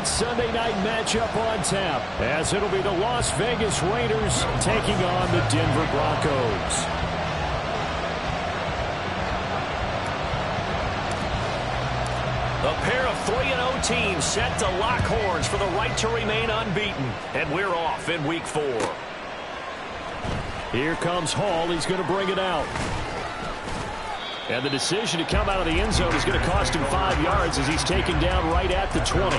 great Sunday night matchup on tap, as it'll be the Las Vegas Raiders taking on the Denver Broncos. A pair of 3-0 teams set to lock horns for the right to remain unbeaten. And we're off in week 4. Here comes Hall. He's going to bring it out. And the decision to come out of the end zone is going to cost him 5 yards as he's taken down right at the 20.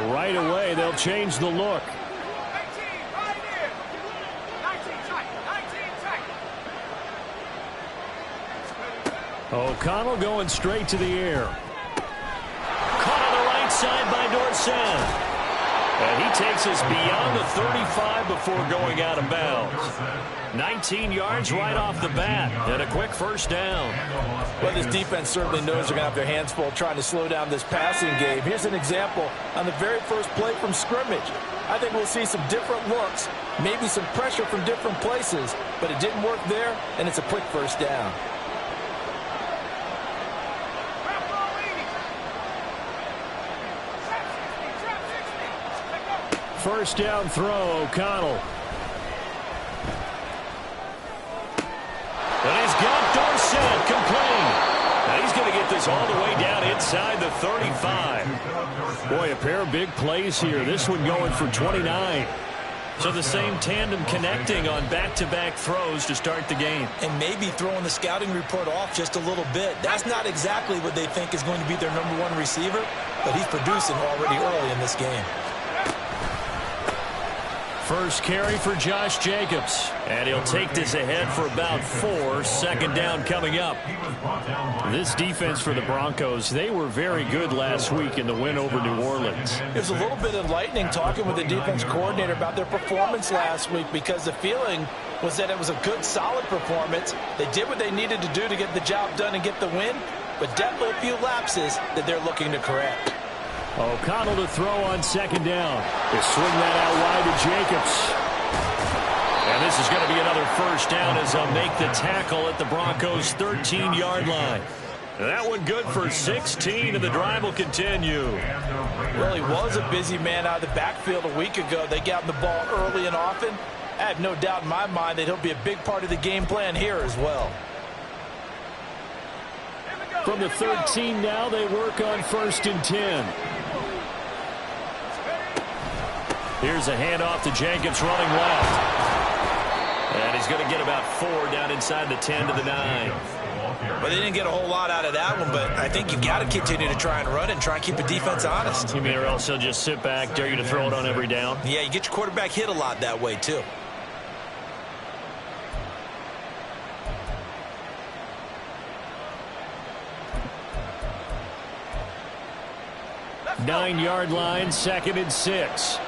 Right away, they'll change the look. O'Connell going straight to the air. Caught on the right side by Dorsett. And he takes us beyond the 35 before going out of bounds. 19 yards right off the bat, and a quick first down. Well, this defense certainly knows they're going to have their hands full trying to slow down this passing game. Here's an example on the very first play from scrimmage. I think we'll see some different looks, maybe some pressure from different places, but it didn't work there, and it's a quick first down. First down throw, O'Connell. And he's got Dorsett complete. And he's going to get this all the way down inside the 35. Boy, a pair of big plays here. This one going for 29. So the same tandem connecting on back-to-back throws to start the game. And maybe throwing the scouting report off just a little bit. That's not exactly what they think is going to be their #1 receiver, but he's producing already early in this game. First carry for Josh Jacobs. And he'll take this ahead for about 4. Second down coming up. This defense for the Broncos, they were very good last week in the win over New Orleans. It was a little bit enlightening talking with the defense coordinator about their performance last week, because the feeling was that it was a good, solid performance. They did what they needed to do to get the job done and get the win, but definitely a few lapses that they're looking to correct. O'Connell to throw on second down. They swing that out wide to Jacobs. And this is going to be another first down as they'll make the tackle at the Broncos' 13-yard line. That one good for 16, and the drive will continue. Well, he was a busy man out of the backfield a week ago. They got him the ball early and often. I have no doubt in my mind that he'll be a big part of the game plan here as well. From the 13 now, they work on 1st and 10. Here's a handoff to Jacobs running left. And he's going to get about 4 down inside the 10 to the 9. Well, they didn't get a whole lot out of that one, but I think you've got to continue to try and run and try and keep the defense honest. You mean or else they'll just sit back, dare you to throw it on every down? Yeah, you get your quarterback hit a lot that way, too. Nine-yard line, 2nd and 6.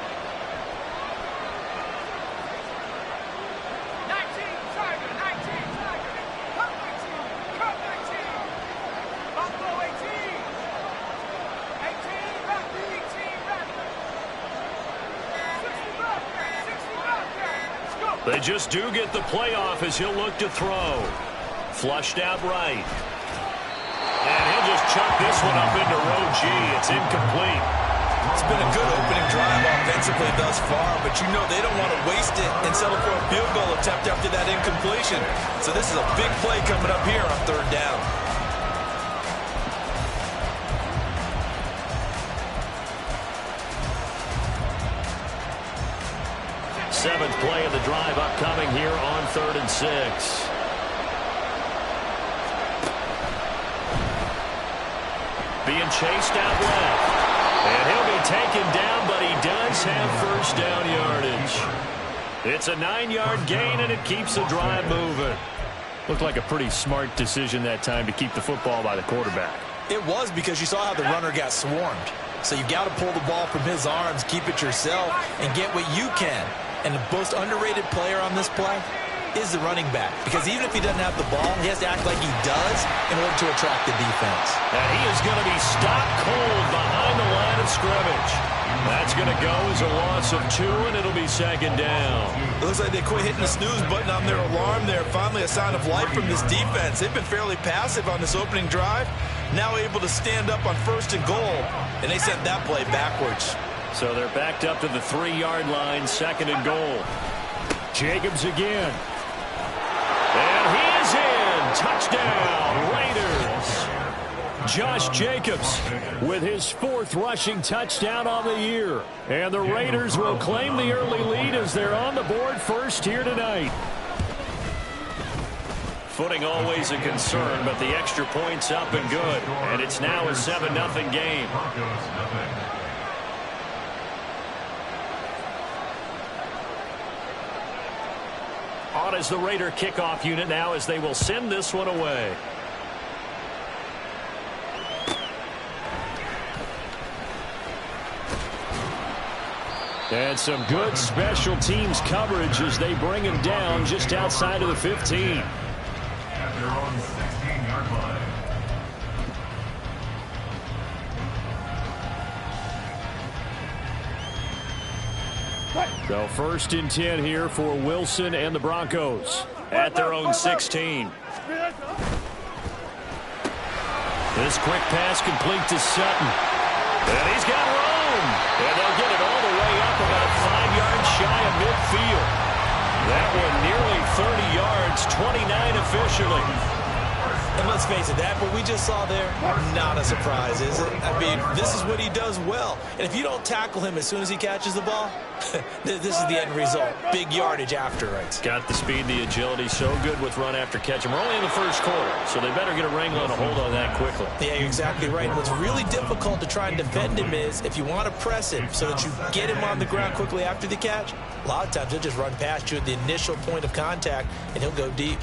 They just do get the playoff as he'll look to throw. Flushed out right. And he'll just chuck this one up into row G. It's incomplete. It's been a good opening drive offensively thus far, but you know they don't want to waste it and settle for a field goal attempt after that incompletion. So this is a big play coming up here on 3rd down. Seventh play of the drive upcoming here on 3rd and 6. Being chased out left. And he'll be taken down, but he does have first down yardage. It's a 9-yard gain, and it keeps the drive moving. Looked like a pretty smart decision that time to keep the football by the quarterback. It was, because you saw how the runner got swarmed. So you've got to pull the ball from his arms, keep it yourself, and get what you can. And the most underrated player on this play, is the running back, because even if he doesn't have the ball, he has to act like he does in order to attract the defense. And he is going to be stopped cold behind the line of scrimmage. That's going to go as a loss of 2, and it'll be second down. It looks like they quit hitting the snooze button on their alarm there. Finally a sign of life from this defense. They've been fairly passive on this opening drive. Now able to stand up on 1st and goal, and they sent that play backwards. So they're backed up to the 3-yard line, 2nd and goal. Jacobs again. And he is in. Touchdown, Raiders. Josh Jacobs with his 4th rushing touchdown on the year. And the Raiders will claim the early lead as they're on the board first here tonight. Footing always a concern, but the extra point's up and good. And it's now a 7-0 game. On as the Raider kickoff unit now as they will send this one away. And some good special teams coverage as they bring him down just outside of the 15. At their own 16-yard line. So 1st and 10 here for Wilson and the Broncos at their own 16. This quick pass complete to Sutton. And he's got room. And they'll get it all the way up about 5 yards shy of midfield. That one nearly 30 yards, 29 officially. And let's face it, that what we just saw there, not a surprise, is it? I mean, this is what he does well. And if you don't tackle him as soon as he catches the ball, this is the end result. Big yardage after it. Got the speed, the agility, so good with run after catch. And we're only in the 1st quarter, so they better get a wrangle and a hold on that quickly. Yeah, you're exactly right. And what's really difficult to try and defend him is if you want to press him so that you get him on the ground quickly after the catch, a lot of times he'll just run past you at the initial point of contact, and he'll go deep.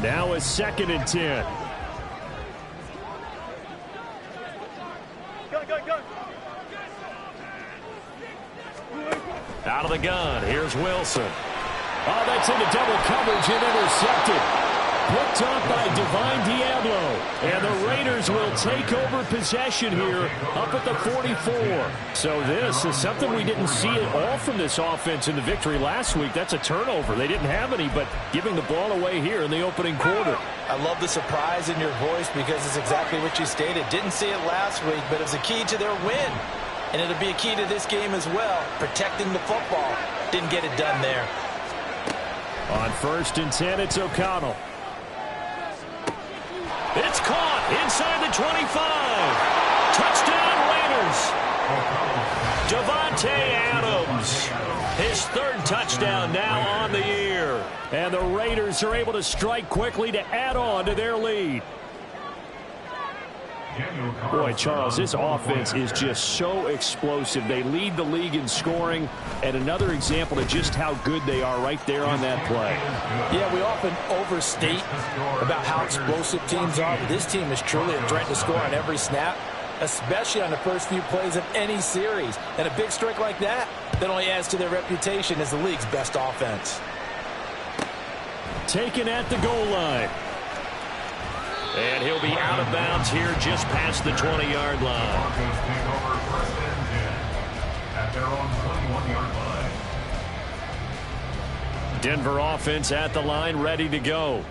Now it's 2nd and 10. Out of the gun, here's Wilson. Oh, that's into double coverage and intercepted. Picked off by Divine Diablo. And the Raiders will take over possession here up at the 44. So this is something we didn't see at all from this offense in the victory last week. That's a turnover. They didn't have any, but giving the ball away here in the opening quarter. I love the surprise in your voice because it's exactly what you stated. Didn't see it last week, but it was a key to their win. And it'll be a key to this game as well, protecting the football. Didn't get it done there. On 1st and 10, it's O'Connell. It's caught inside the 25. Touchdown, Raiders. Davante Adams. His 3rd touchdown now on the year. And the Raiders are able to strike quickly to add on to their lead. Boy, Charles, this offense is just so explosive. They lead the league in scoring, and another example of just how good they are right there on that play. Yeah, we often overstate about how explosive teams are, but this team is truly a threat to score on every snap, especially on the first few plays of any series. And a big strike like that only adds to their reputation as the league's best offense. Taken at the goal line. And he'll be out of bounds here just past the 20-yard line. At their own 21-yard line. Denver offense at the line, ready to go.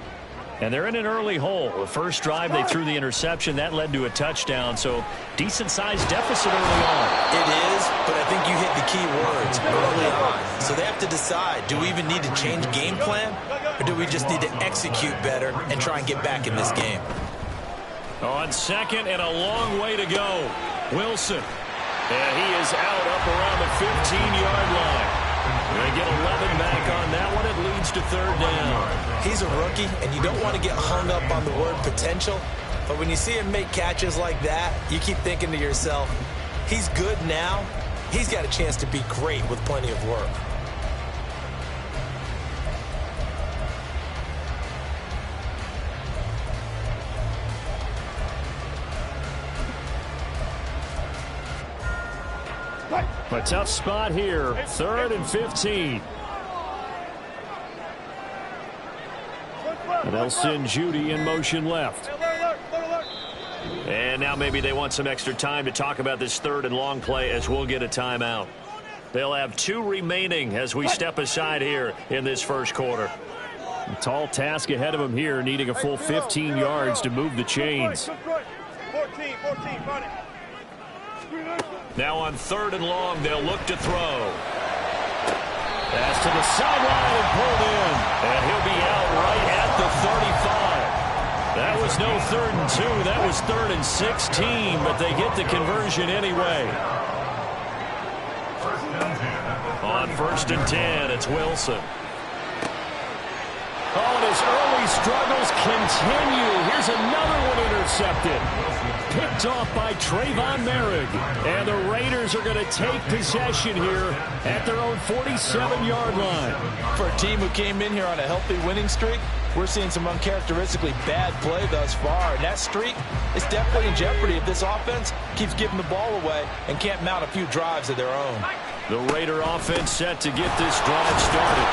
And they're in an early hole. The first drive, they threw the interception. That led to a touchdown, so decent-sized deficit early on. It is, but I think you hit the key words early on. So they have to decide, do we even need to change game plan, or do we just need to execute better and try and get back in this game? On 2nd and a long way to go. Wilson. And he is out up around the 15-yard line. They get 11 back on that one. It leads to 3rd down. He's a rookie, and you don't want to get hung up on the word potential. But when you see him make catches like that, you keep thinking to yourself, he's good now. He's got a chance to be great with plenty of work. A tough spot here. 3rd and 15. And they'll send Judy in motion left. And now maybe they want some extra time to talk about this third and long play as we'll get a timeout. They'll have 2 remaining as we step aside here in this first quarter. A tall task ahead of them here, needing a full 15 yards to move the chains. Now on 3rd and long, they'll look to throw. Pass to the sideline and pulled in. And he'll be out right at the 35. That was no 3rd and 2. That was 3rd and 16, but they get the conversion anyway. On 1st and 10, it's Wilson. Oh, and his early struggles continue. Here's another one intercepted. Picked off by Trayvon Merrick. And the Raiders are going to take possession here at their own 47-yard line. For a team who came in here on a healthy winning streak, we're seeing some uncharacteristically bad play thus far. And that streak is definitely in jeopardy if this offense keeps giving the ball away and can't mount a few drives of their own. The Raider offense set to get this drive started.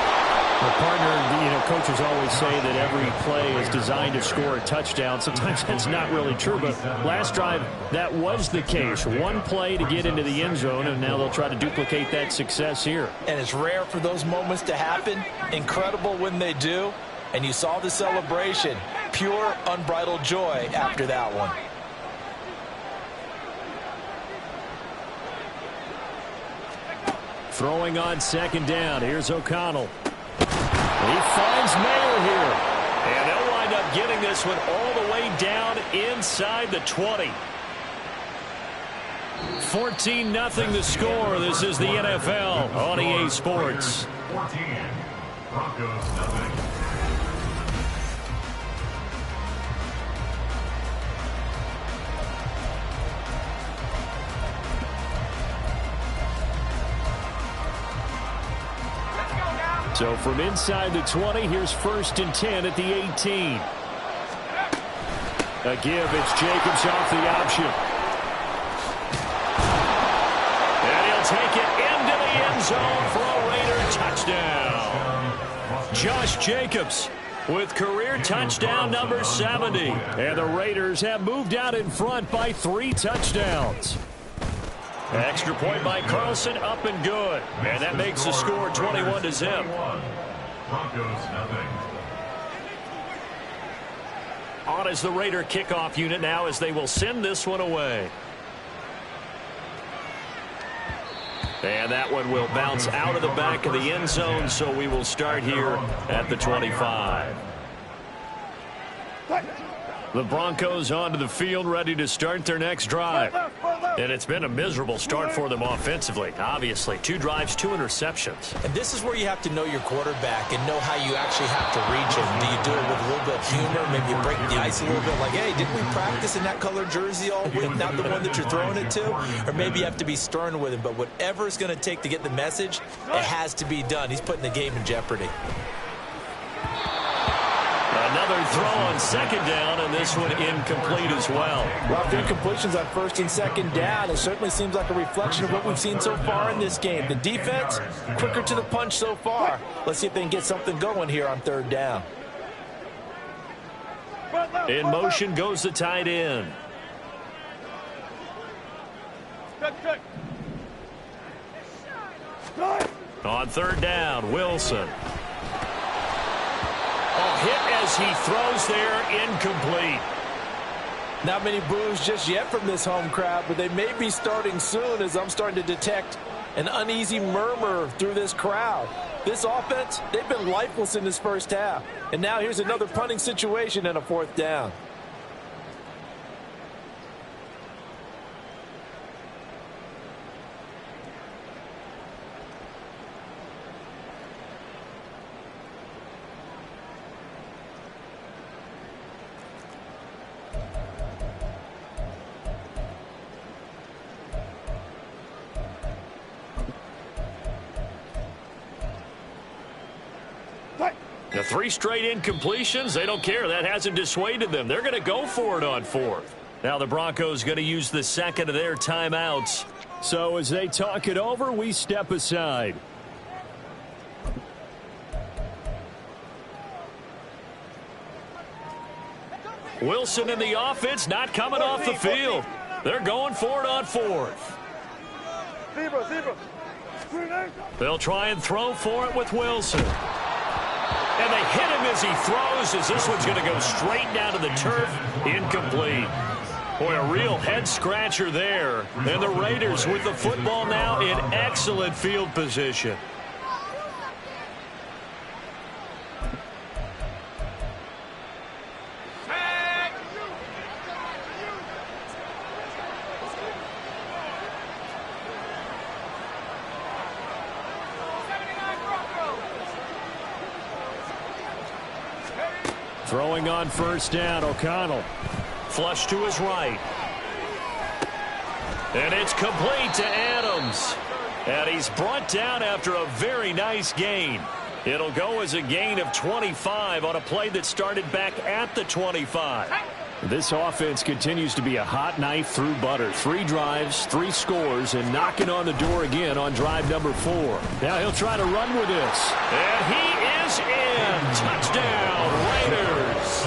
The partner, coaches always say that every play is designed to score a touchdown. Sometimes that's not really true, but last drive, that was the case. One play to get into the end zone, and now they'll try to duplicate that success here. And it's rare for those moments to happen. Incredible when they do. And you saw the celebration. Pure, unbridled joy after that one. Throwing on 2nd down. Here's O'Connell. He finds Mayer here. And they'll wind up getting this one all the way down inside the 20. 14-0 the score. This is the NFL on EA Sports. 14. Broncos nothing. So from inside the 20, here's 1st and 10 at the 18. A give, it's Jacobs off the option. And he'll take it into the end zone for a Raider touchdown. Josh Jacobs with career touchdown number 70. And the Raiders have moved out in front by 3 touchdowns. Extra point by Carlson, up and good. And that makes the score 21-0. Broncos nothing. On is the Raider kickoff unit now as they will send this one away. And that one will bounce out of the back of the end zone, so we will start here at the 25. The Broncos onto the field, ready to start their next drive. And it's been a miserable start for them offensively. Obviously, 2 drives, 2 interceptions. And this is where you have to know your quarterback and know how you actually have to reach him. Do you do it with a little bit of humor? Maybe you break the ice a little bit like, hey, didn't we practice in that colored jersey all week? Not the one that you're throwing it to? Or maybe you have to be stern with him. But whatever it's going to take to get the message, it has to be done. He's putting the game in jeopardy. Another throw on 2nd down, and this one incomplete as well. Well, 3 completions on 1st and 2nd down. It certainly seems like a reflection of what we've seen so far in this game. The defense, quicker to the punch so far. Let's see if they can get something going here on 3rd down. In motion goes the tight end. On 3rd down, Wilson. Hit as he throws there, incomplete. Not many boos just yet from this home crowd, but they may be starting soon as I'm starting to detect an uneasy murmur through this crowd. This offense, they've been lifeless in this first half. And now here's another punting situation and a 4th down. The 3 straight incompletions, they don't care. That hasn't dissuaded them. They're going to go for it on 4th. Now the Broncos going to use the 2nd of their timeouts. So as they talk it over, we step aside. Wilson and the offense not coming off the field. They're going for it on fourth. They'll try and throw for it with Wilson. And they hit him as he throws, as this one's going to go straight down to the turf. Incomplete. Boy, a real head-scratcher there. And the Raiders with the football now in excellent field position. Throwing on first down, O'Connell. Flush to his right. And it's complete to Adams. And he's brought down after a very nice gain. It'll go as a gain of 25 on a play that started back at the 25. This offense continues to be a hot knife through butter. 3 drives, 3 scores, and knocking on the door again on drive number 4. Now he'll try to run with this. And he is in. Touchdown, Raiders.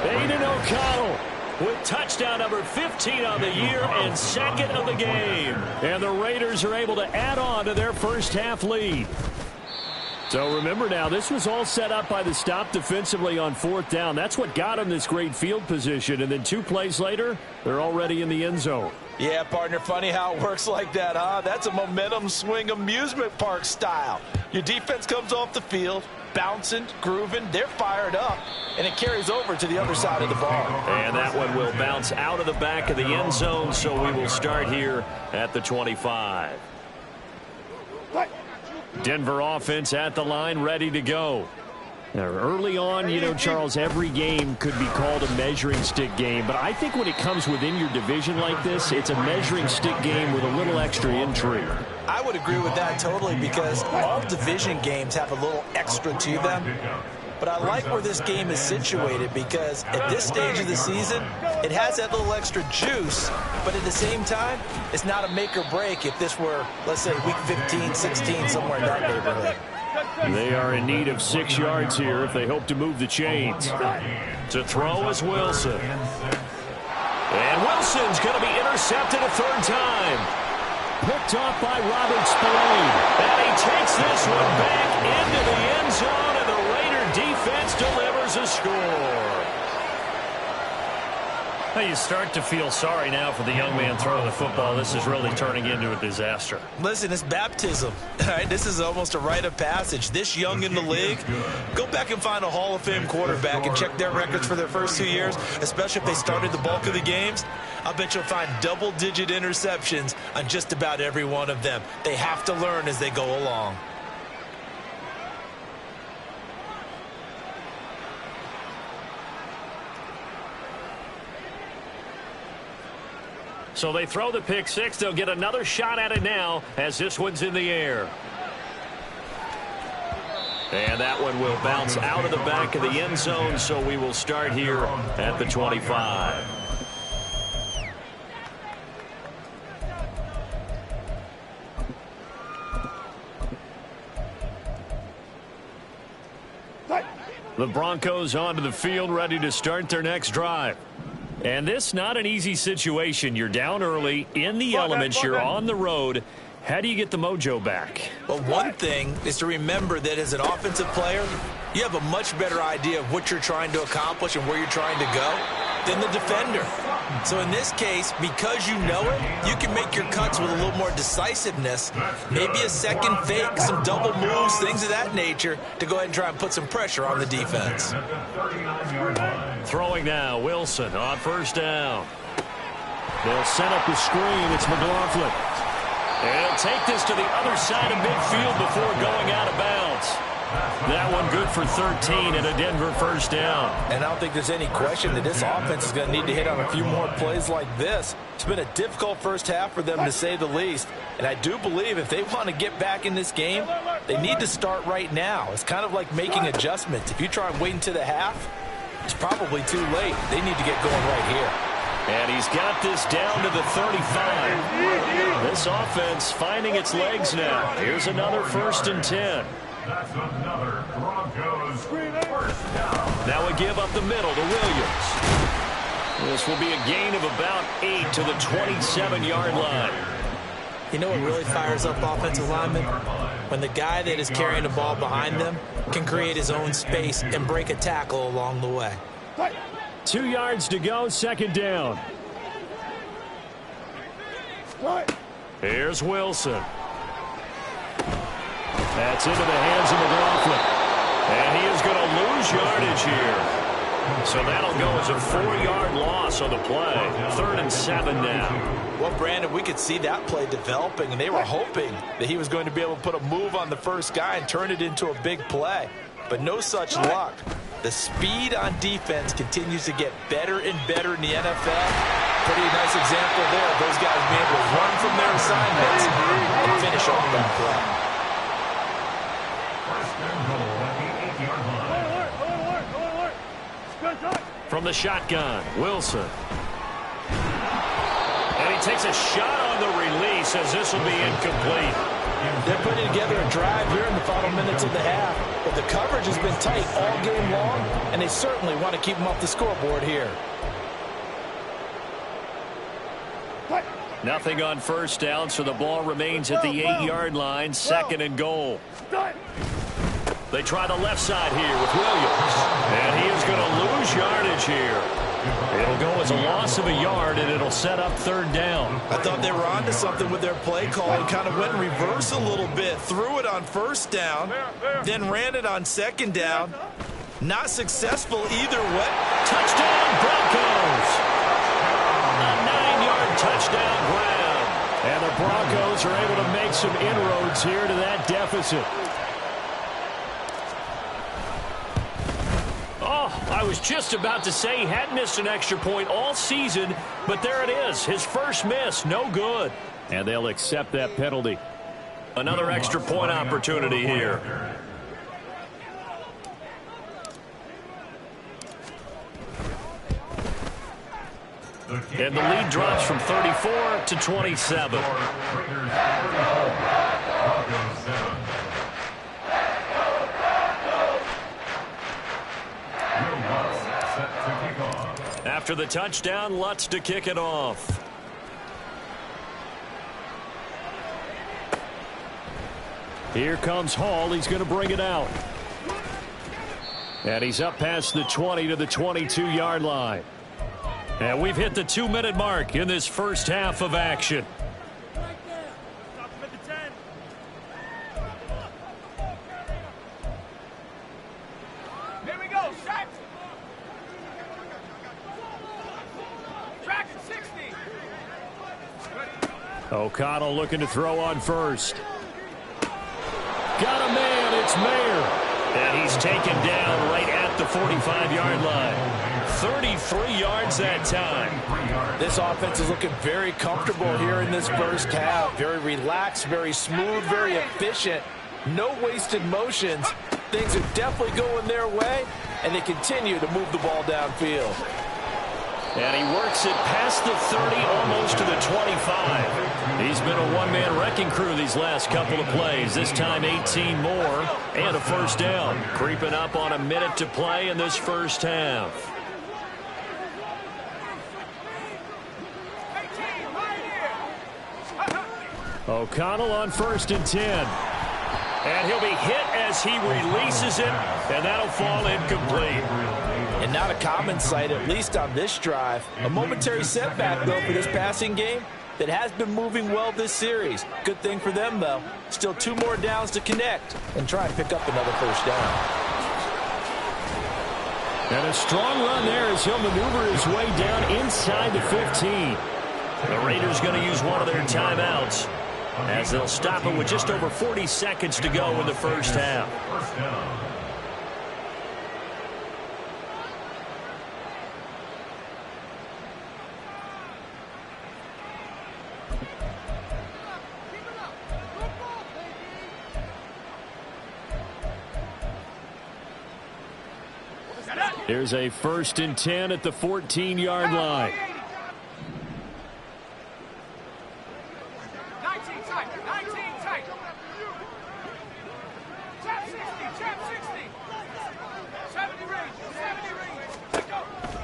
Aiden O'Connell with touchdown number 15 on the year and second of the game. And the Raiders are able to add on to their first half lead. So remember now, this was all set up by the stop defensively on fourth down. That's what got them this great field position. And then 2 plays later, they're already in the end zone. Yeah, partner, funny how it works like that, huh? That's a momentum swing amusement park style. Your defense comes off the field, bouncing, grooving, they're fired up, and it carries over to the other side of the ball. And that one will bounce out of the back of the end zone, so we will start here at the 25. Denver offense at the line, ready to go. Now, early on, you know, Charles, every game could be called a measuring stick game. But I think when it comes within your division like this, it's a measuring stick game with a little extra intrigue. I would agree with that totally, because all division games have a little extra to them. But I like where this game is situated, because at this stage of the season, it has that little extra juice, but at the same time, it's not a make or break if this were, let's say, week 15, 16, somewhere in that neighborhood. They are in need of 6 yards here if they hope to move the chains. To throw is Wilson. And Wilson's going to be intercepted a 3rd time. Picked off by Robert Spillane. And he takes this one back into the end zone, and the Raider defense delivers a score. Now you start to feel sorry now for the young man throwing the football. This is really turning into a disaster. Listen, it's baptism. All right, this is almost a rite of passage. This young in the league, go back and find a Hall of Fame quarterback and check their records for their first 2 years, especially if they started the bulk of the games. I bet you'll find double-digit interceptions on just about every one of them. They have to learn as they go along. So they throw the pick 6. They'll get another shot at it now as this one's in the air. And that one will bounce out of the back of the end zone, so we will start here at the 25. The Broncos onto the field, ready to start their next drive. And this not an easy situation. You're down early, in the elements, you're on the road. How do you get the mojo back? Well, one thing is to remember that as an offensive player, you have a much better idea of what you're trying to accomplish and where you're trying to go than the defender. So in this case, because you know it, you can make your cuts with a little more decisiveness, maybe a second fake, some double moves, things of that nature, to go ahead and try and put some pressure on the defense. Throwing now, Wilson on first down. They'll set up the screen. It's McLaughlin. And he'll take this to the other side of midfield before going out of bounds. That one good for 13 and a Denver first down. And I don't think there's any question that this offense is going to need to hit on a few more plays like this. It's been a difficult first half for them, to say the least. And I do believe if they want to get back in this game, they need to start right now. It's kind of like making adjustments. If you try and wait until the half, it's probably too late. They need to get going right here. And he's got this down to the 35. This offense finding its legs now. Here's another 1st and 10. That's another Broncos first down. Now we give up the middle to Williams. This will be a gain of about 8 to the 27-yard line. You know what really fires up offensive linemen? When the guy that is carrying the ball behind them can create his own space and break a tackle along the way. 2 yards to go, second down. Here's Wilson. That's into the hands of McLaughlin. And he is going to lose yardage here. So that'll go as a 4-yard loss on the play. 3rd and 7 now. Well, Brandon, we could see that play developing, and they were hoping that he was going to be able to put a move on the first guy and turn it into a big play. But no such luck. The speed on defense continues to get better and better in the NFL. Pretty nice example there of those guys being able to run from their assignments and finish off that play. From the shotgun, Wilson. And he takes a shot on the release as this will be incomplete. They're putting together a drive here in the final minutes of the half, but the coverage has been tight all game long, and they certainly want to keep them off the scoreboard here. Nothing on first down, so the ball remains at the 8-yard line, 2nd and goal. They try the left side here with Williams. And he is going to lose yardage here. It'll go as a loss of a yard, and it'll set up 3rd down. I thought they were onto something with their play call and kind of went in reverse a little bit. Threw it on first down, then ran it on 2nd down. Not successful either way. Touchdown, Broncos! A 9-yard touchdown grab. And the Broncos are able to make some inroads here to that deficit. I was just about to say he hadn't missed an extra point all season, but there it is. His first miss, no good. And they'll accept that penalty. Another extra point opportunity here. And the lead drops from 34 to 27. After the touchdown, Lutz to kick it off. Here comes Hall. He's going to bring it out. And he's up past the 20 to the 22-yard line. And we've hit the 2-minute mark in this first half of action. O'Connell looking to throw on first. Got a man, it's Mayer. And he's taken down right at the 45-yard line. 33 yards that time. This offense is looking very comfortable here in this first half. Very relaxed, very smooth, very efficient. No wasted motions. Things are definitely going their way, and they continue to move the ball downfield. And he works it past the 30, almost to the 25. He's been a one-man wrecking crew these last couple of plays. This time 18 more and a first down. Creeping up on a minute to play in this first half. O'Connell on 1st and 10. And he'll be hit as he releases it, and that'll fall incomplete. And not a common sight, at least on this drive. A momentary setback, though, for this passing game that has been moving well this series. Good thing for them, though. Still 2 more downs to connect and try and pick up another first down. And a strong run there as he'll maneuver his way down inside the 15. The Raiders going to use one of their timeouts as they'll stop it with just over 40 seconds to go in the first half. Here's a 1st and 10 at the 14-yard line.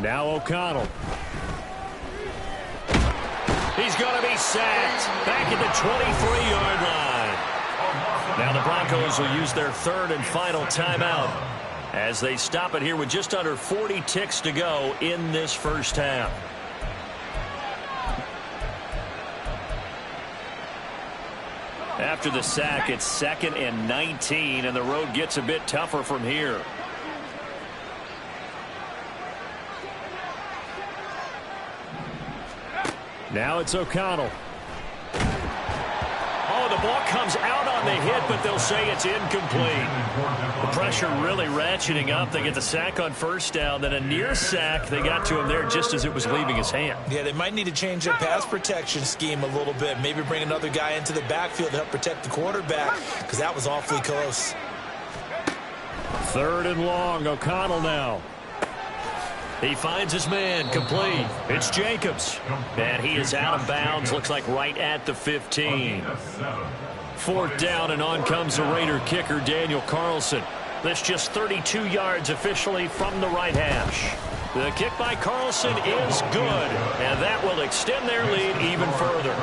Now O'Connell. He's going to be sacked back at the 23-yard line. Now the Broncos will use their third and final timeout as they stop it here with just under 40 ticks to go in this first half. After the sack, it's 2nd and 19, and the road gets a bit tougher from here. Now it's O'Connell. Oh, the ball comes out on the hit, but they'll say it's incomplete. The pressure really ratcheting up. They get the sack on first down, then a near sack. They got to him there just as it was leaving his hand. Yeah, they might need to change their pass protection scheme a little bit. Maybe bring another guy into the backfield to help protect the quarterback, because that was awfully close. 3rd and long. O'Connell now. He finds his man, complete. It's Jacobs. And he is out of bounds, looks like right at the 15. 4th down, and on comes the Raider kicker, Daniel Carlson. That's just 32 yards officially from the right hash. The kick by Carlson is good, and that will extend their lead even further.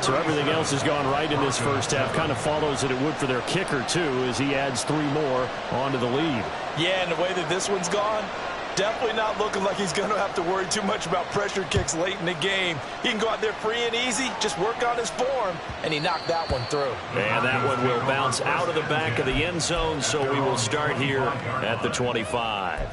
So everything else has gone right in this first half. Kind of follows that it would for their kicker, too, as he adds 3 more onto the lead. Yeah, and the way that this one's gone, definitely not looking like he's going to have to worry too much about pressure kicks late in the game. He can go out there free and easy, just work on his form, and he knocked that one through. And that one will bounce out of the back of the end zone, so we will start here at the 25.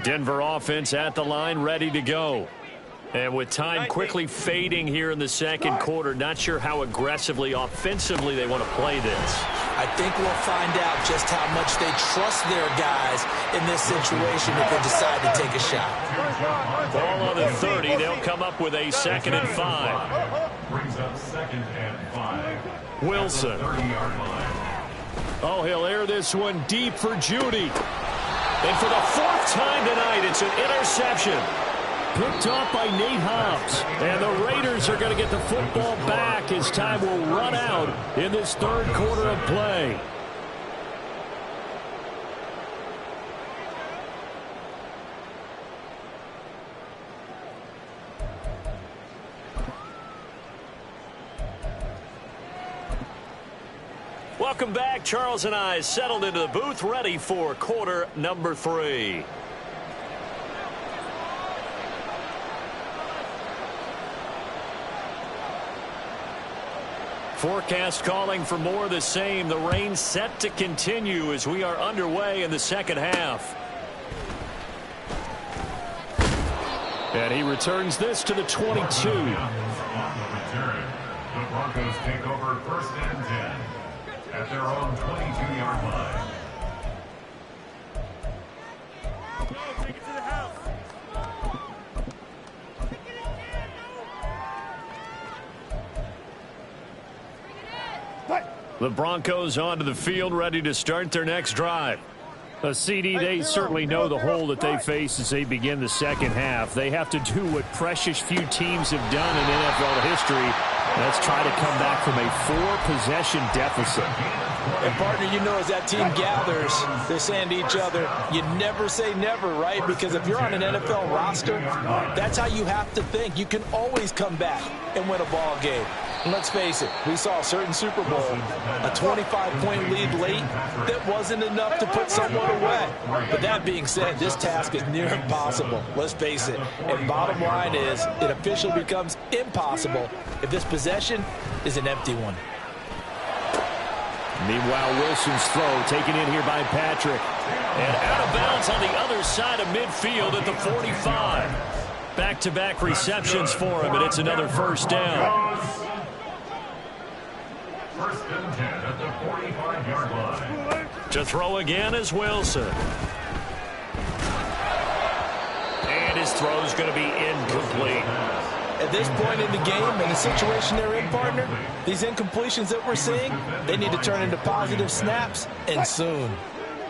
Denver offense at the line, ready to go. And with time quickly fading here in the second quarter, not sure how aggressively, offensively they want to play this. I think we'll find out just how much they trust their guys in this situation if they decide to take a shot. Ball on the 30. They'll come up with a 2nd and 5. Brings up 2nd and 5. Wilson. Oh, he'll air this one deep for Judy. And for the 4th time tonight, it's an interception. Picked off by Nate Hobbs. And the Raiders are going to get the football back as time will run out in this 3rd quarter of play. Welcome back. Charles and I settled into the booth, ready for quarter number 3. Forecast calling for more of the same. The rain set to continue as we are underway in the second half. And he returns this to the 22. On the return, the Broncos take over 1st and 10 at their own 22-yard line. The Broncos onto the field, ready to start their next drive. CD, they certainly know the hole that they face as they begin the second half. They have to do what precious few teams have done in NFL history. That's try to come back from a 4-possession deficit. And, partner, you know, as that team gathers, they're saying to each other, you never say never, right? Because if you're on an NFL roster, that's how you have to think. You can always come back and win a ball game. And let's face it, we saw a certain Super Bowl, a 25-point lead late that wasn't enough to put someone away. But that being said, this task is near impossible. Let's face it. And bottom line is, it officially becomes impossible if this possession is an empty one. Meanwhile, Wilson's throw taken in here by Patrick. And out of bounds on the other side of midfield at the 45. Back-to-back receptions for him, and it's another 1st down. 1st and 10 at the 45-yard line. To throw again is Wilson. And his throw's going to be incomplete. At this point in the game, in the situation they're in, partner, these incompletions that we're seeing, they need to turn into positive snaps, and soon.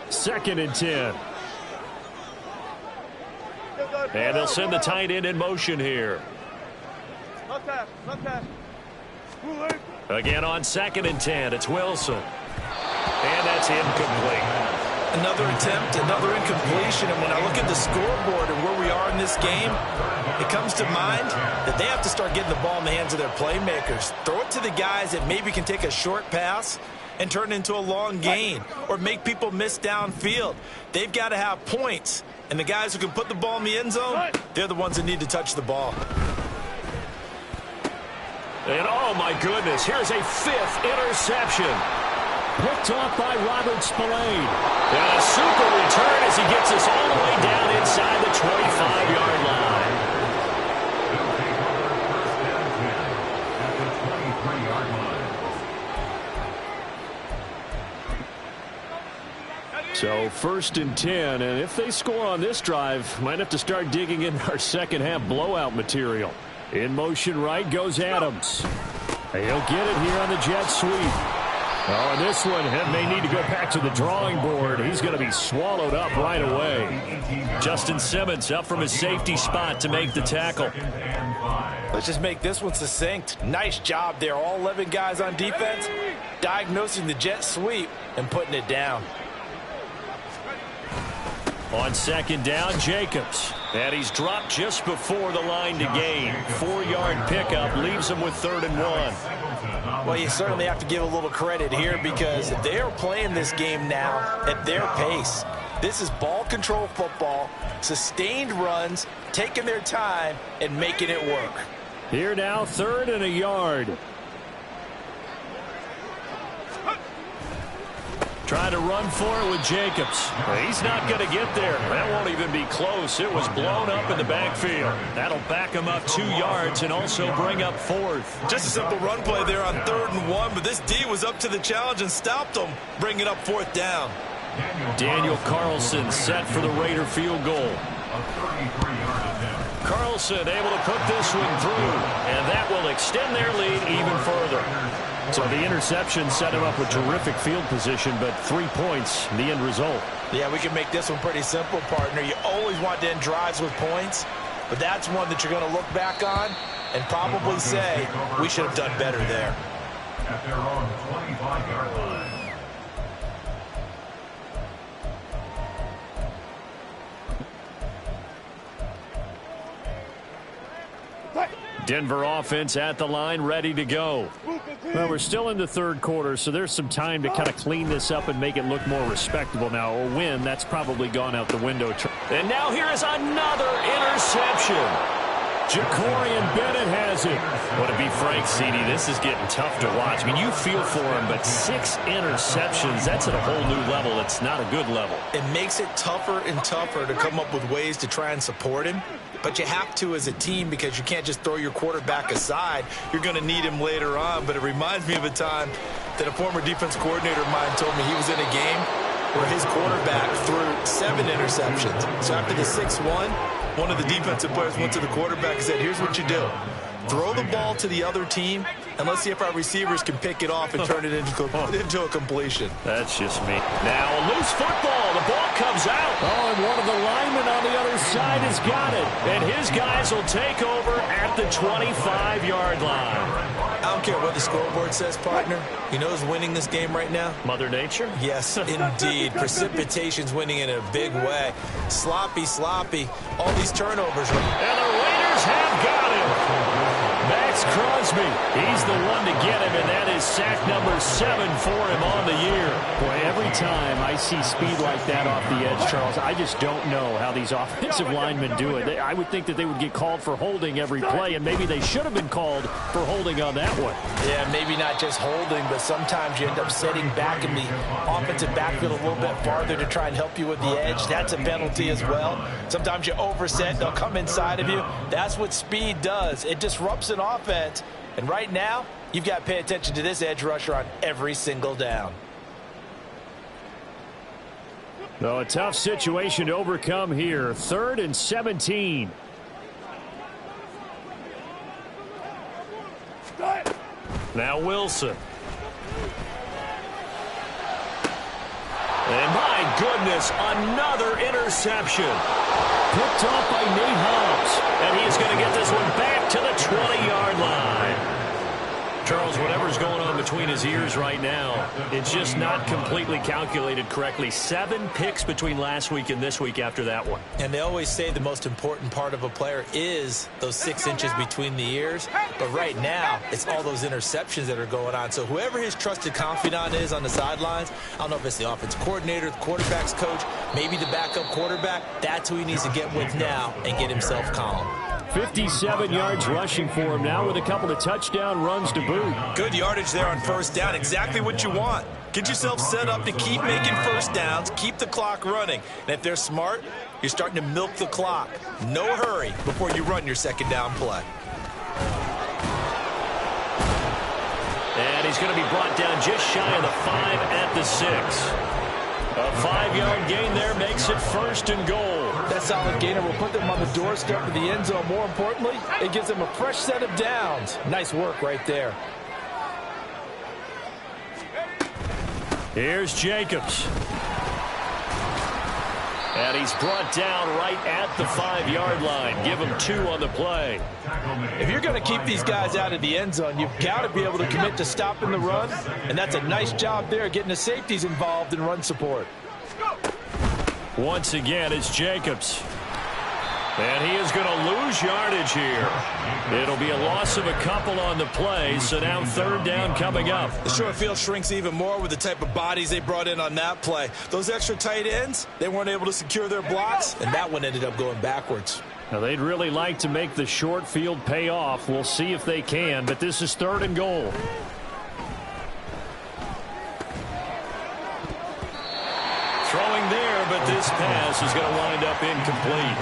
2nd and 10. And they'll send the tight end in motion here. Again on 2nd and 10, it's Wilson. And that's incomplete. Another attempt, another incompletion, and when I look at the scoreboard and where we are in this game, it comes to mind that they have to start getting the ball in the hands of their playmakers. Throw it to the guys that maybe can take a short pass and turn it into a long gain or make people miss downfield. They've got to have points, and the guys who can put the ball in the end zone, they're the ones that need to touch the ball. And oh my goodness, here's a 5th interception. Picked off by Robert Spillane. And a super return as he gets us all the way down inside the 25-yard line. So 1st and 10, and if they score on this drive, might have to start digging in our second half blowout material. In motion right goes Adams. He'll get it here on the jet sweep. Oh, and this one may need to go back to the drawing board. He's going to be swallowed up right away. Justin Simmons up from his safety spot to make the tackle. Let's just make this one succinct. Nice job there. All 11 guys on defense diagnosing the jet sweep and putting it down. On 2nd down, Jacobs. And he's dropped just before the line to gain. 4-yard pickup leaves him with 3rd and 1. Well, you certainly have to give a little credit here because they're playing this game now at their pace. This is ball control football, sustained runs, taking their time, and making it work. Here now, 3rd and a yard. Trying to run for it with Jacobs. He's not going to get there. That won't even be close. It was blown up in the backfield. That'll back him up 2 yards and also bring up 4th. Just a simple run play there on 3rd and 1, but this D was up to the challenge and stopped him, bringing up 4th down. Daniel Carlson set for the Raider field goal. Carlson able to put this one through, and that will extend their lead even further. So the interception set him up with terrific field position, but 3 points, the end result. Yeah, we can make this one pretty simple, partner. You always want to end drives with points, but that's one that you're going to look back on and probably say, we should have done better there. At their own 25-yard line. Denver offense at the line, ready to go. Well, we're still in the 3rd quarter, so there's some time to kind of clean this up and make it look more respectable. Now, a win, that's probably gone out the window. And now here is another interception. Jacorian Bennett has it. Well, to be frank, CD, this is getting tough to watch. I mean, you feel for him, but 6 interceptions, that's at a whole new level. It's not a good level. It makes it tougher and tougher to come up with ways to try and support him. But you have to as a team because you can't just throw your quarterback aside. You're going to need him later on. But it reminds me of a time that a former defense coordinator of mine told me he was in a game where his quarterback threw 7 interceptions. So after the 6-1, one of the defensive players went to the quarterback and said, here's what you do. Throw the ball to the other team, and let's see if our receivers can pick it off and turn it into a completion. That's just me. Now a loose football. The ball comes out. Oh, and one of the linemen on the other side has got it. And his guys will take over at the 25-yard line. I don't care what the scoreboard says, partner. You know who's winning this game right now? Mother Nature? Yes, indeed. Precipitation's winning in a big way. Sloppy. All these turnovers. And the Raiders have got him. Max Crosby, he's the one to get him, and that is sack number 7 for him on the year. Boy, every time I see speed like that off the edge, Charles, I just don't know how these offensive linemen do it. I would think that they would get called for holding every play, and maybe they should have been called for holding on that one. Yeah, maybe not just holding, but sometimes you end up setting back in the offensive backfield a little bit farther to try and help you with the edge. That's a penalty as well. Sometimes you overset, they'll come inside of you. That's what speed does. It disrupts an offense. And right now, you've got to pay attention to this edge rusher on every single down. So a tough situation to overcome here. 3rd and 17. Now Wilson. And my goodness, another interception. Picked off by Nate Hobbs. And he is going to get this one back to the 20-yard line. Charles, whatever's going on between his ears right now, it's just not completely calculated correctly. 7 picks between last week and this week after that one. And they always say the most important part of a player is those 6 inches between the ears. But right now, it's all those interceptions that are going on. So whoever his trusted confidant is on the sidelines, I don't know if it's the offense coordinator, the quarterback's coach, maybe the backup quarterback, that's who he needs to get with now and get himself calm. 57 yards rushing for him now with a couple of touchdown runs to boot. Good yardage there on first down. Exactly what you want. Get yourself set up to keep making first downs, keep the clock running. And if they're smart, you're starting to milk the clock. No hurry before you run your second down play. And he's going to be brought down just shy of the 5 at the 6. A 5-yard gain there makes it first and goal. That solid gainer will put them on the doorstep of the end zone. More importantly, it gives them a fresh set of downs. Nice work right there. Here's Jacobs. And he's brought down right at the 5-yard line. Give him 2 on the play. If you're going to keep these guys out of the end zone, you've got to be able to commit to stopping the run. And that's a nice job there, getting the safeties involved in run support. Once again, it's Jacobs. And he is going to lose yardage here. It'll be a loss of a couple on the play, so now third down coming up. The short field shrinks even more with the type of bodies they brought in on that play. Those extra tight ends, they weren't able to secure their blocks, and that one ended up going backwards. Now, they'd really like to make the short field pay off. We'll see if they can, but this is third and goal. Throwing there, but this pass is going to wind up incomplete.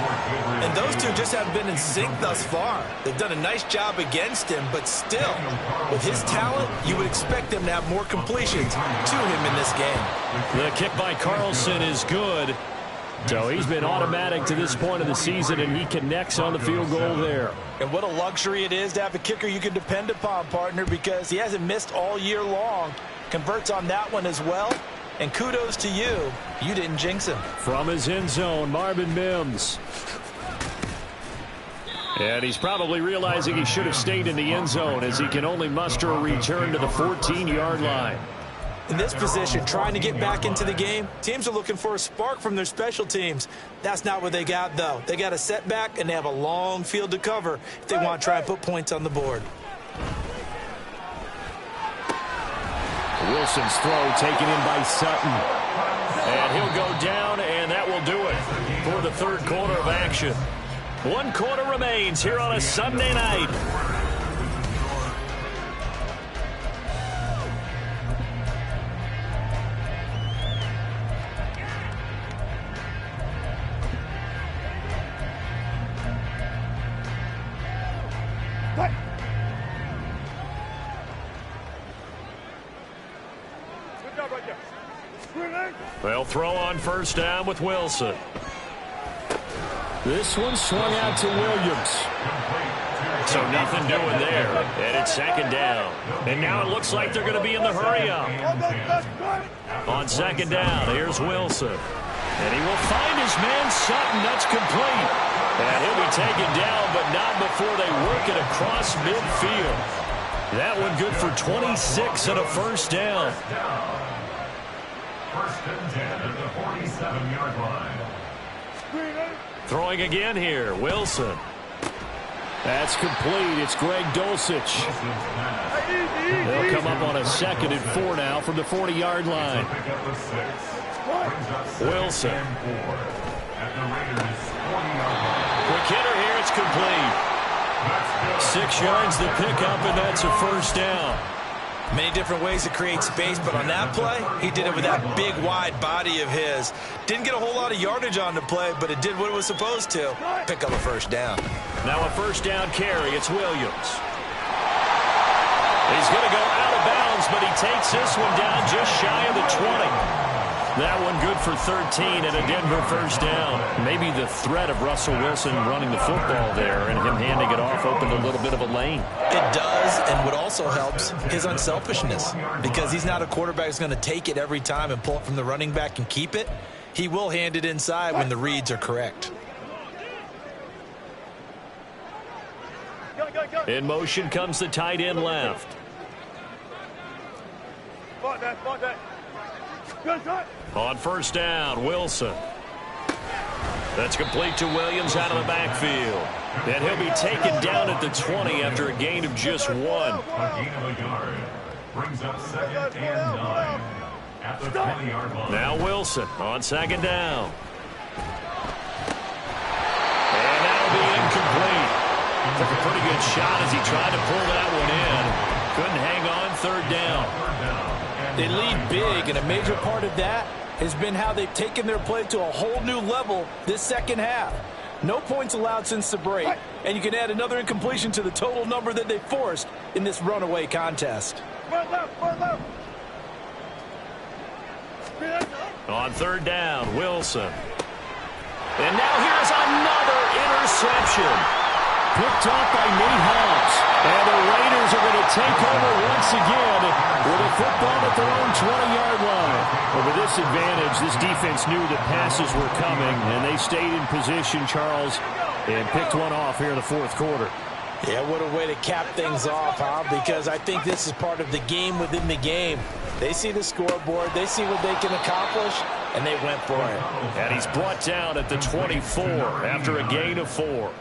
And those two just haven't been in sync thus far. They've done a nice job against him, but still, with his talent, you would expect them to have more completions to him in this game. The kick by Carlson is good. So he's been automatic to this point of the season, and he connects on the field goal there. And what a luxury it is to have a kicker you can depend upon, partner, because he hasn't missed all year long. Converts on that one as well. And kudos to you. You didn't jinx him. From his end zone, Marvin Mims. And he's probably realizing he should have stayed in the end zone as he can only muster a return to the 14-yard line. In this position, trying to get back into the game, teams are looking for a spark from their special teams. That's not what they got, though. They got a setback, and they have a long field to cover if they want to try and put points on the board. Wilson's throw taken in by Sutton. And he'll go down, and that will do it for the third quarter of action. 1 quarter remains here on a Sunday night. They'll throw on first down with Wilson. This one swung out to Williams. So nothing doing there. And it's second down. And now it looks like they're going to be in the hurry-up. On second down, here's Wilson. And he will find his man Sutton. That's complete. And he'll be taken down, but not before they work it across midfield. That one good for 26 and a first down. First and 10 at the 47-yard line. Throwing again here, Wilson. That's complete. It's Greg Dulcich. They'll come up on a 2nd and 4 now from the 40-yard line. Wilson. Quick hitter here, it's complete. 6 yards the pickup, and that's a first down. Many different ways to create space, but on that play, he did it with that big, wide body of his. Didn't get a whole lot of yardage on the play, but it did what it was supposed to. Pick up a first down. Now a first down carry. It's Williams. He's going to go out of bounds, but he takes this one down just shy of the 20. That one good for 13 and a Denver first down. Maybe the threat of Russell Wilson running the football there and him handing it off opened a little bit of a lane. It does, and what also helps, his unselfishness. Because he's not a quarterback who's going to take it every time and pull it from the running back and keep it. He will hand it inside when the reads are correct. In motion comes the tight end left. On first down, Wilson. That's complete to Williams out of the backfield. And he'll be taken down at the 20 after a gain of just 1. A gain of a yard. Brings up 2nd and 9 at the 20-yard line. Now Wilson on 2nd down. And that'll be incomplete. Took a pretty good shot as he tried to pull that one in. Couldn't hang on 3rd down. They lead big, and a major part of that has been how they've taken their play to a whole new level this second half. No points allowed since the break, and you can add another incompletion to the total number that they forced in this runaway contest. On 3rd down, Wilson. And now here's another interception. Picked off by Nate Hobbs. And the Raiders are going to take over once again with a football at their own 20-yard line. But with this advantage, this defense knew that passes were coming, and they stayed in position, Charles, and picked one off here in the 4th quarter. Yeah, what a way to cap things off, huh? Because I think this is part of the game within the game. They see the scoreboard, they see what they can accomplish, and they went for it. And he's brought down at the 24 after a gain of 4.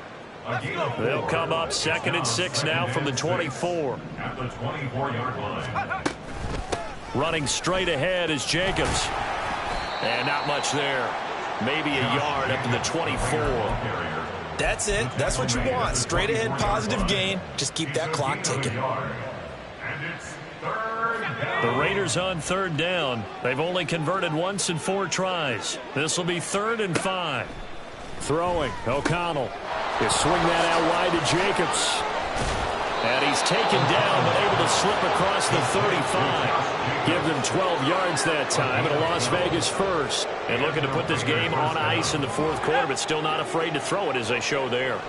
They'll come up 2nd and 6 now from the 24. At the 24-yard line. Running straight ahead is Jacobs. And not much there. Maybe a yard up to the 24. That's it. That's what you want. Straight ahead positive gain. Just keep that clock ticking. The Raiders on 3rd down. They've only converted once in 4 tries. This will be 3rd and 5. Throwing. O'Connell. He'll swing that out wide to Jacobs. And he's taken down, but able to slip across the 35. Give them 12 yards that time, and a Las Vegas first. And looking to put this game on ice in the 4th quarter, but still not afraid to throw it as they show there.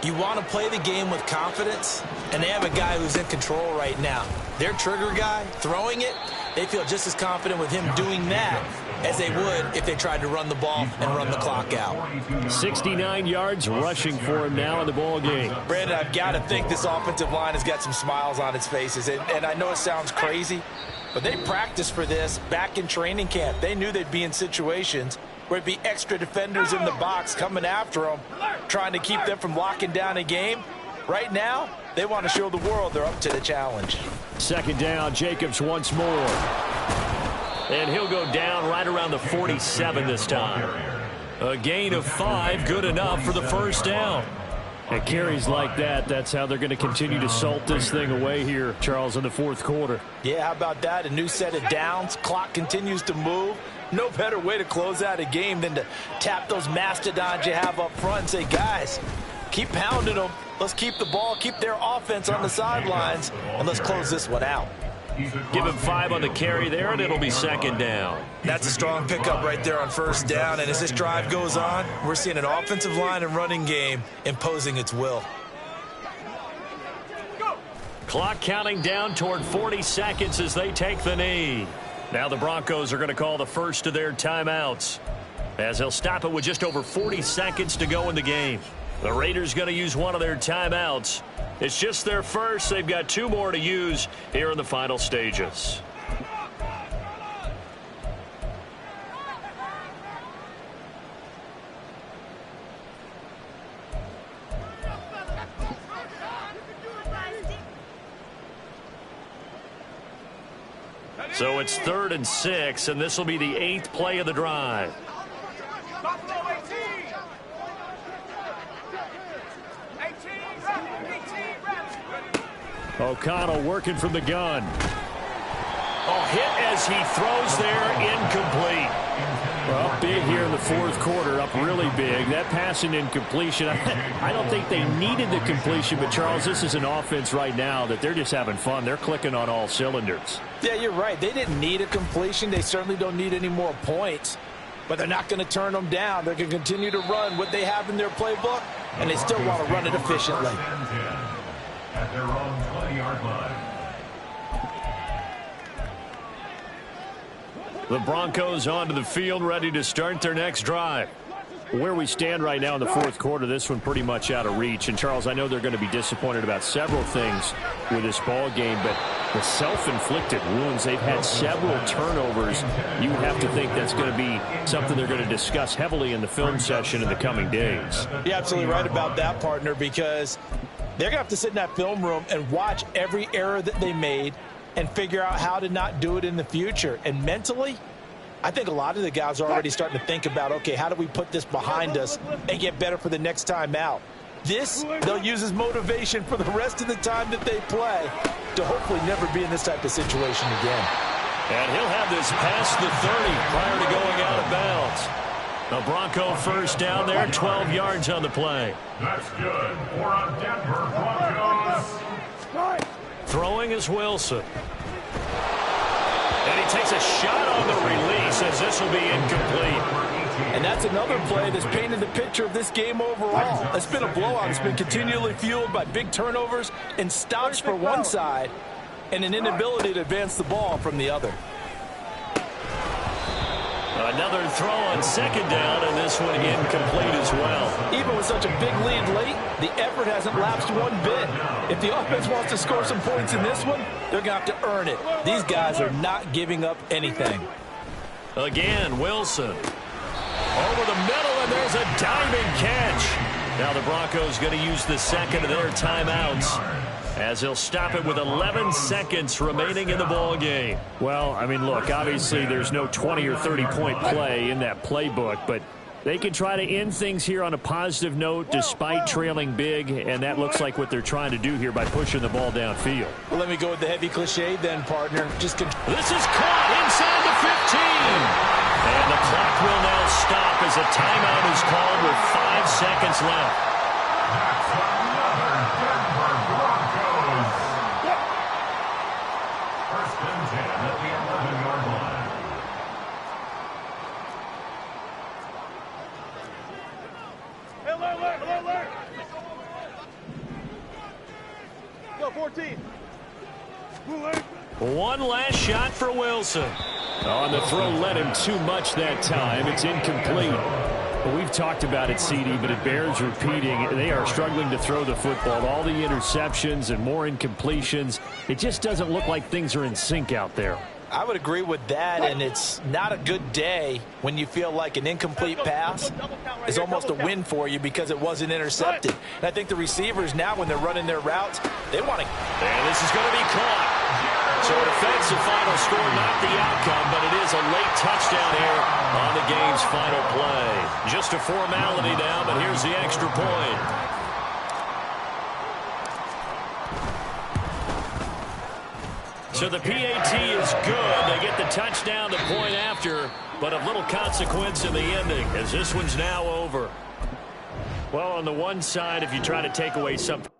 You want to play the game with confidence, and they have a guy who's in control right now. Their trigger guy, throwing it, they feel just as confident with him doing that as they would if they tried to run the ball and run the clock out. 69 yards rushing for him now in the ball game. Brandon, I've got to think this offensive line has got some smiles on its faces. And I know it sounds crazy, but they practiced for this back in training camp. They knew they'd be in situations where it'd be extra defenders in the box coming after them, trying to keep them from locking down a game. Right now, they want to show the world they're up to the challenge. 2nd down, Jacobs once more. And he'll go down right around the 47 this time. A gain of 5, good enough for the 1st down. And carries like that, that's how they're going to continue to salt this thing away here, Charles, in the 4th quarter. Yeah, how about that? A new set of downs. Clock continues to move. No better way to close out a game than to tap those mastodons you have up front and say, guys, keep pounding them. Let's keep the ball, keep their offense on the sidelines, and let's close this one out. Give him 5 on the carry there, and it'll be 2nd down. That's a strong pickup right there on 1st down, and as this drive goes on, we're seeing an offensive line and running game imposing its will. Clock counting down toward 40 seconds as they take the knee. Now the Broncos are going to call the first of their timeouts, as they'll stop it with just over 40 seconds to go in the game. The Raiders going to use one of their timeouts. It's just their first. They've got 2 more to use here in the final stages. So it's 3rd and 6, and this will be the 8th play of the drive. O'Connell working from the gun. Oh, hit as he throws there, incomplete. Well, big here in the 4th quarter, up really big. That pass and incompletion, I don't think they needed the completion, but Charles, this is an offense right now that they're just having fun. They're clicking on all cylinders. Yeah, you're right. They didn't need a completion. They certainly don't need any more points, but they're not going to turn them down. They're going to continue to run what they have in their playbook, and they still want to run it efficiently. At their own 20-yard line. The Broncos onto the field, ready to start their next drive. Where we stand right now in the 4th quarter, this one pretty much out of reach. And, Charles, I know they're going to be disappointed about several things with this ball game, but The self-inflicted wounds. They've had several turnovers. You have to think that's going to be something they're going to discuss heavily in the film session in the coming days. You're absolutely right about that, partner, because they're going to have to sit in that film room and watch every error that they made and figure out how to not do it in the future. And mentally, I think a lot of the guys are already starting to think about, okay, how do we put this behind us and get better for the next time out? This, they'll use as motivation for the rest of the time that they play to hopefully never be in this type of situation again. And he'll have this past the 30 prior to going out of bounds. The Bronco first down there, 12 yards on the play. That's good for a Denver Broncos. Throwing is Wilson. And he takes a shot on the release as this will be incomplete. And that's another play that's painted the picture of this game overall. It's been a blowout. It's been continually fueled by big turnovers and stops for one side and an inability to advance the ball from the other. Another throw on second down, and this one incomplete as well. Even with such a big lead late, the effort hasn't lapsed one bit. If the offense wants to score some points in this one, they're going to have to earn it. These guys are not giving up anything. Again, Wilson. Over the middle, and there's a diving catch. Now the Broncos going to use the second of their timeouts as they'll stop it with 11 seconds remaining in the ball game. Well, I mean, look, obviously there's no 20 or 30-point play in that playbook, but they can try to end things here on a positive note despite trailing big, and that looks like what they're trying to do here by pushing the ball downfield. Well, let me go with the heavy cliche then, partner. This is caught inside the 15. And the clock will now stop as a timeout is called with 5 seconds left. That's another Denver Broncos. First and 10 at the 11-yard line. Alert. Go, 14. One last shot for Wilson. Oh, the throw led him too much that time. It's incomplete. Well, we've talked about it, CD, but it bears repeating. They are struggling to throw the football. All the interceptions and more incompletions. It just doesn't look like things are in sync out there. I would agree with that, and it's not a good day when you feel like an incomplete pass is almost a win for you because it wasn't intercepted. And I think the receivers now, when they're running their routes, they want to. And this is going to be caught. So a defensive final score, not the outcome, but it is a late touchdown here on the game's final play. Just a formality now, but here's the extra point. So the PAT is good. They get the touchdown, the point after, but of little consequence in the ending as this one's now over. Well, on the one side, if you try to take away something